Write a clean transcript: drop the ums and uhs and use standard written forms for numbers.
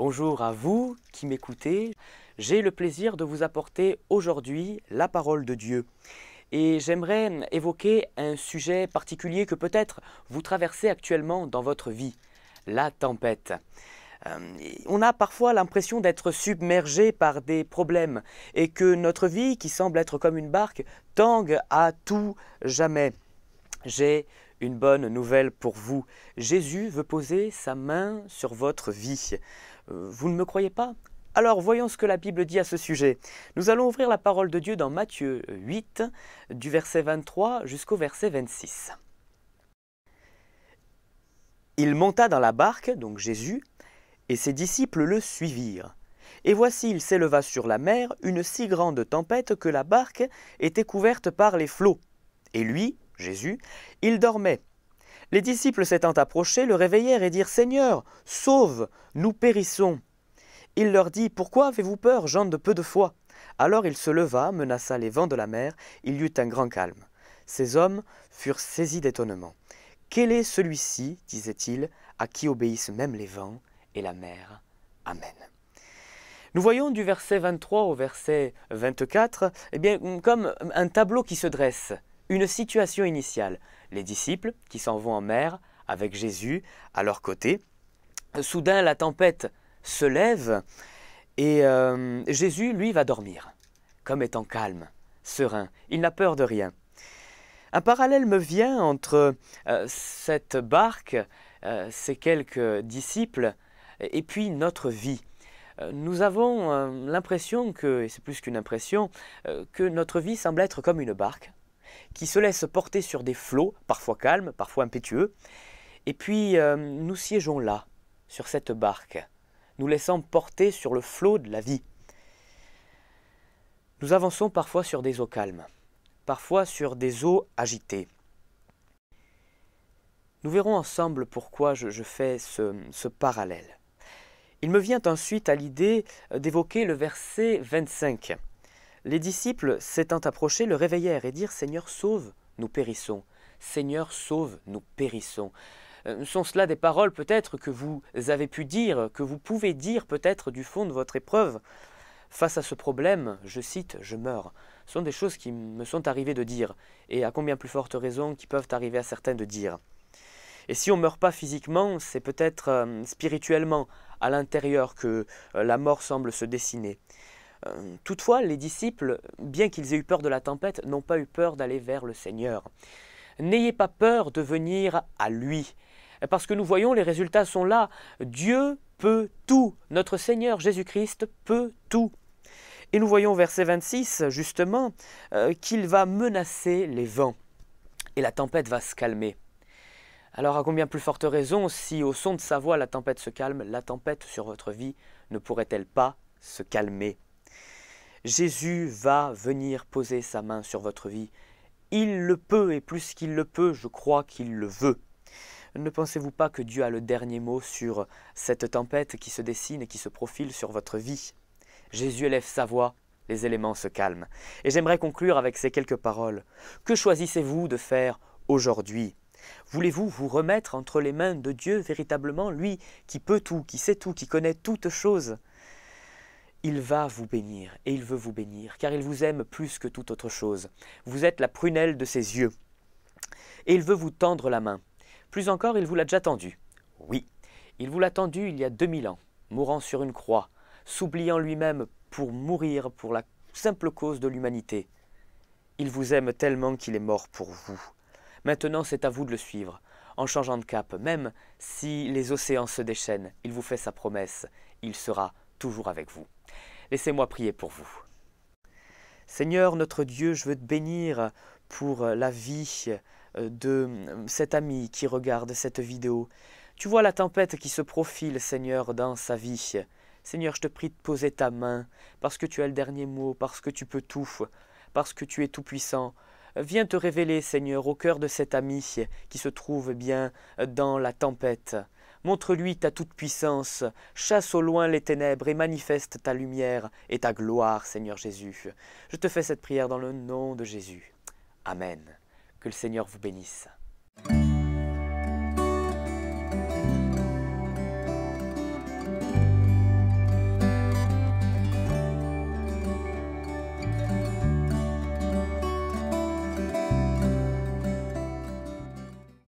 Bonjour à vous qui m'écoutez. J'ai le plaisir de vous apporter aujourd'hui la parole de Dieu. Et j'aimerais évoquer un sujet particulier que peut-être vous traversez actuellement dans votre vie, la tempête. On a parfois l'impression d'être submergé par des problèmes et que notre vie, qui semble être comme une barque, tangue à tout jamais. J'ai une bonne nouvelle pour vous. Jésus veut poser sa main sur votre vie. Vous ne me croyez pas? Alors voyons ce que la Bible dit à ce sujet. Nous allons ouvrir la parole de Dieu dans Matthieu 8, du verset 23 jusqu'au verset 26. Il monta dans la barque, donc Jésus, et ses disciples le suivirent. Et voici, il s'éleva sur la mer une si grande tempête que la barque était couverte par les flots. Et lui, Jésus, il dormait. Les disciples s'étant approchés, le réveillèrent et dirent « Seigneur, sauve, nous périssons !» Il leur dit « Pourquoi avez-vous peur, gens de peu de foi ?» Alors il se leva, menaça les vents de la mer, il y eut un grand calme. Ces hommes furent saisis d'étonnement. « Quel est celui-ci, disait-il, à qui obéissent même les vents et la mer ?» Amen. Nous voyons du verset 23 au verset 24, comme un tableau qui se dresse, une situation initiale. Les disciples qui s'en vont en mer avec Jésus à leur côté. Soudain, la tempête se lève et Jésus, lui, va dormir, comme étant calme, serein. Il n'a peur de rien. Un parallèle me vient entre cette barque, ces quelques disciples, et puis notre vie. Nous avons l'impression que, et c'est plus qu'une impression, que notre vie semble être comme une barque qui se laisse porter sur des flots, parfois calmes, parfois impétueux, et puis nous siégeons là, sur cette barque, nous laissant porter sur le flot de la vie. Nous avançons parfois sur des eaux calmes, parfois sur des eaux agitées. Nous verrons ensemble pourquoi je fais ce parallèle. Il me vient ensuite à l'idée d'évoquer le verset 25. Les disciples, s'étant approchés, le réveillèrent et dirent « Seigneur, sauve, nous périssons. Seigneur, sauve, nous périssons. » Sont cela des paroles peut-être que vous avez pu dire, que vous pouvez dire peut-être du fond de votre épreuve. Face à ce problème, je cite, je meurs. Ce sont des choses qui me sont arrivées de dire, et à combien plus forte raison qui peuvent arriver à certains de dire. Et si on ne meurt pas physiquement, c'est peut-être spirituellement, à l'intérieur, que la mort semble se dessiner. Toutefois, les disciples, bien qu'ils aient eu peur de la tempête, n'ont pas eu peur d'aller vers le Seigneur. N'ayez pas peur de venir à lui, parce que nous voyons, les résultats sont là. Dieu peut tout. Notre Seigneur Jésus-Christ peut tout. Et nous voyons au verset 26, justement, qu'il va menacer les vents. Et la tempête va se calmer. Alors, à combien plus forte raison, si au son de sa voix la tempête se calme, la tempête sur votre vie ne pourrait-elle pas se calmer? Jésus va venir poser sa main sur votre vie. Il le peut, et plus qu'il le peut, je crois qu'il le veut. Ne pensez-vous pas que Dieu a le dernier mot sur cette tempête qui se dessine et qui se profile sur votre vie? Jésus élève sa voix, les éléments se calment. Et j'aimerais conclure avec ces quelques paroles. Que choisissez-vous de faire aujourd'hui? Voulez-vous vous remettre entre les mains de Dieu véritablement, lui qui peut tout, qui sait tout, qui connaît toutes choses? Il va vous bénir, et il veut vous bénir, car il vous aime plus que toute autre chose. Vous êtes la prunelle de ses yeux, et il veut vous tendre la main. Plus encore, il vous l'a déjà tendu. Oui, il vous l'a tendu il y a 2000 ans, mourant sur une croix, s'oubliant lui-même pour mourir pour la simple cause de l'humanité. Il vous aime tellement qu'il est mort pour vous. Maintenant, c'est à vous de le suivre, en changeant de cap, même si les océans se déchaînent, il vous fait sa promesse, il sera toujours avec vous. Laissez-moi prier pour vous. Seigneur, notre Dieu, je veux te bénir pour la vie de cet ami qui regarde cette vidéo. Tu vois la tempête qui se profile, Seigneur, dans sa vie. Seigneur, je te prie de poser ta main, parce que tu as le dernier mot, parce que tu peux tout, parce que tu es tout-puissant. Viens te révéler, Seigneur, au cœur de cet ami qui se trouve bien dans la tempête. Montre-lui ta toute-puissance, chasse au loin les ténèbres et manifeste ta lumière et ta gloire, Seigneur Jésus. Je te fais cette prière dans le nom de Jésus. Amen. Que le Seigneur vous bénisse.